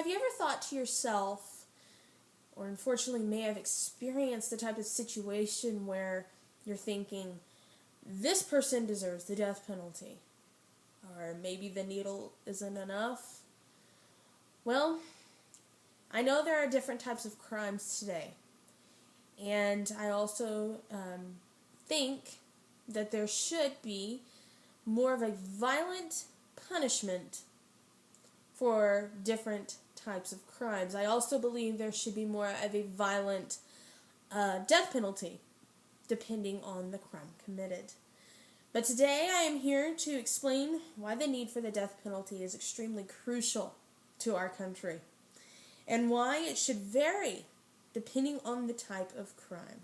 Have you ever thought to yourself, or unfortunately may have experienced the type of situation where you're thinking, this person deserves the death penalty, or maybe the needle isn't enough? Well, I know there are different types of crimes today, and I also think that there should be more of a violent punishment for different types of crimes. I also believe there should be more of a violent death penalty, depending on the crime committed. But today I am here to explain why the need for the death penalty is extremely crucial to our country, and why it should vary depending on the type of crime.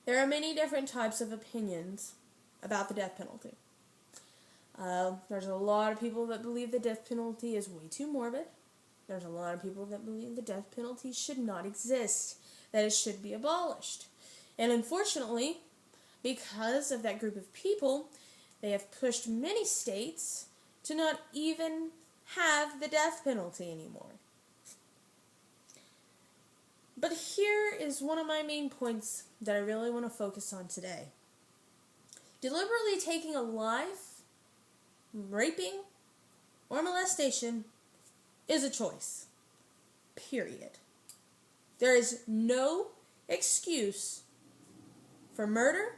There are many different types of opinions about the death penalty. There's a lot of people that believe the death penalty is way too morbid. There's a lot of people that believe the death penalty should not exist, that it should be abolished. And unfortunately, because of that group of people, they have pushed many states to not even have the death penalty anymore. But here is one of my main points that I really want to focus on today. Deliberately taking a life, raping, or molestation is a choice. Period. There is no excuse for murder,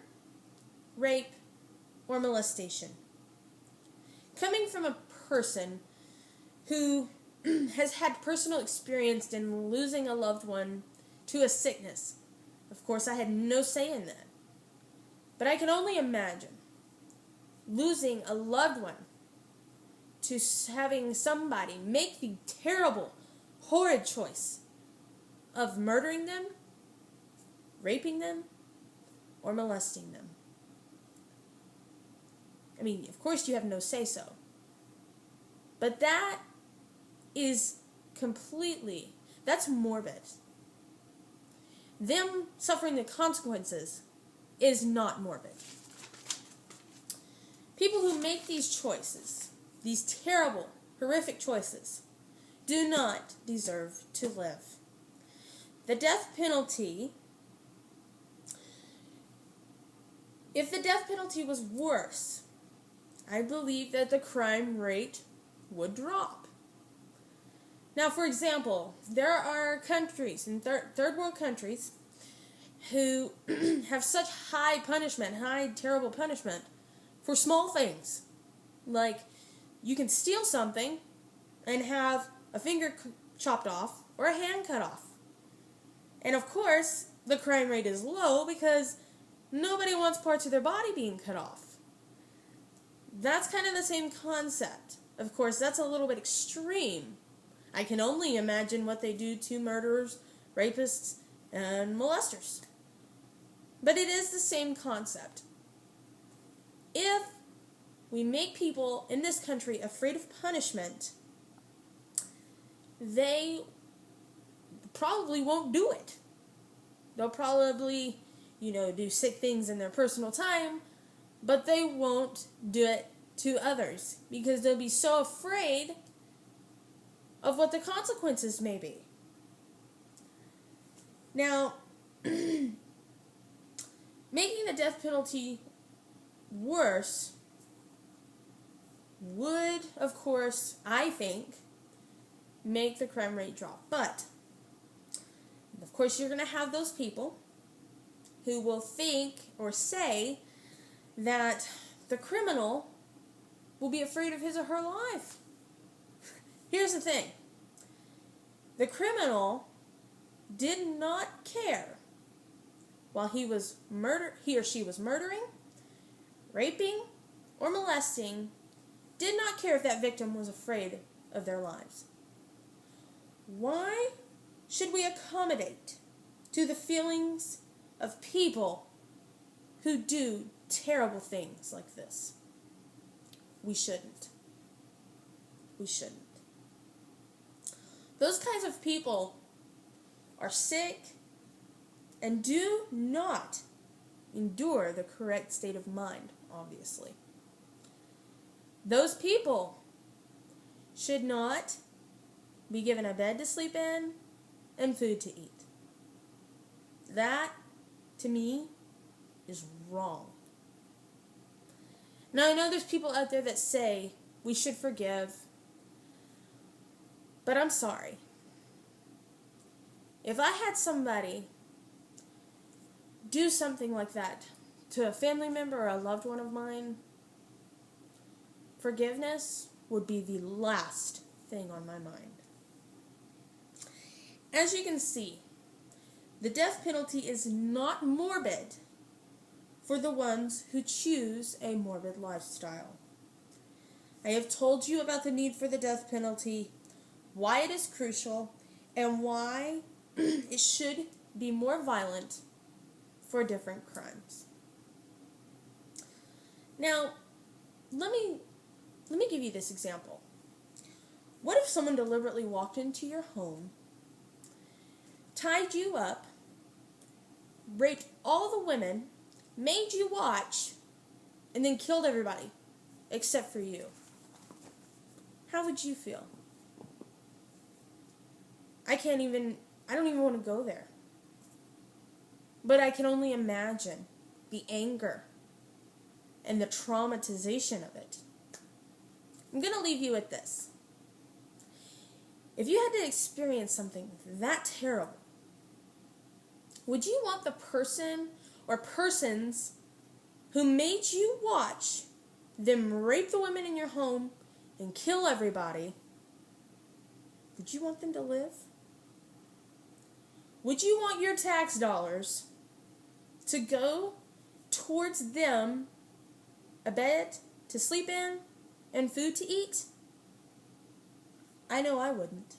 rape, or molestation. Coming from a person who has had personal experience in losing a loved one to a sickness, of course I had no say in that. But I can only imagine losing a loved one to having somebody make the terrible, horrid choice of murdering them, raping them, or molesting them. I mean, of course you have no say-so. But that is that's morbid. Them suffering the consequences is not morbid. People who make these choices, these terrible, horrific choices, do not deserve to live. The death penalty, if the death penalty was worse, I believe that the crime rate would drop. Now, for example, there are countries, in third world countries, who have such high punishment, terrible punishment, for small things. Like, you can steal something and have a finger chopped off or a hand cut off. And of course, the crime rate is low because nobody wants parts of their body being cut off. That's kind of the same concept. Of course, that's a little bit extreme. I can only imagine what they do to murderers, rapists, and molesters. But it is the same concept. If we make people in this country afraid of punishment, they probably won't do it. They'll probably, do sick things in their personal time, but they won't do it to others because they'll be so afraid of what the consequences may be. Now, making the death penalty worse would, of course, I think, make the crime rate drop. But, of course, you're going to have those people who will think or say that the criminal will be afraid of his or her life. Here's the thing. The criminal did not care while he or she was murdering, raping, or molesting, did not care if that victim was afraid of their lives. Why should we accommodate to the feelings of people who do terrible things like this? We shouldn't. We shouldn't. Those kinds of people are sick and do not endure the correct state of mind, obviously. Those people should not be given a bed to sleep in and food to eat. That, to me, is wrong. Now, I know there's people out there that say we should forgive, but I'm sorry. If I had somebody do something like that to a family member or a loved one of mine, forgiveness would be the last thing on my mind. As you can see, the death penalty is not morbid for the ones who choose a morbid lifestyle. I have told you about the need for the death penalty, why it is crucial, and why it should be more violent for different crimes. Now, let me give you this example. What if someone deliberately walked into your home, tied you up, raped all the women, made you watch, and then killed everybody except for you? How would you feel? I don't even want to go there. But I can only imagine the anger and the traumatization of it. I'm going to leave you with this. If you had to experience something that terrible, would you want the person or persons who made you watch them rape the women in your home and kill everybody, would you want them to live? Would you want your tax dollars to go towards them a bed to sleep in and food to eat? I know I wouldn't.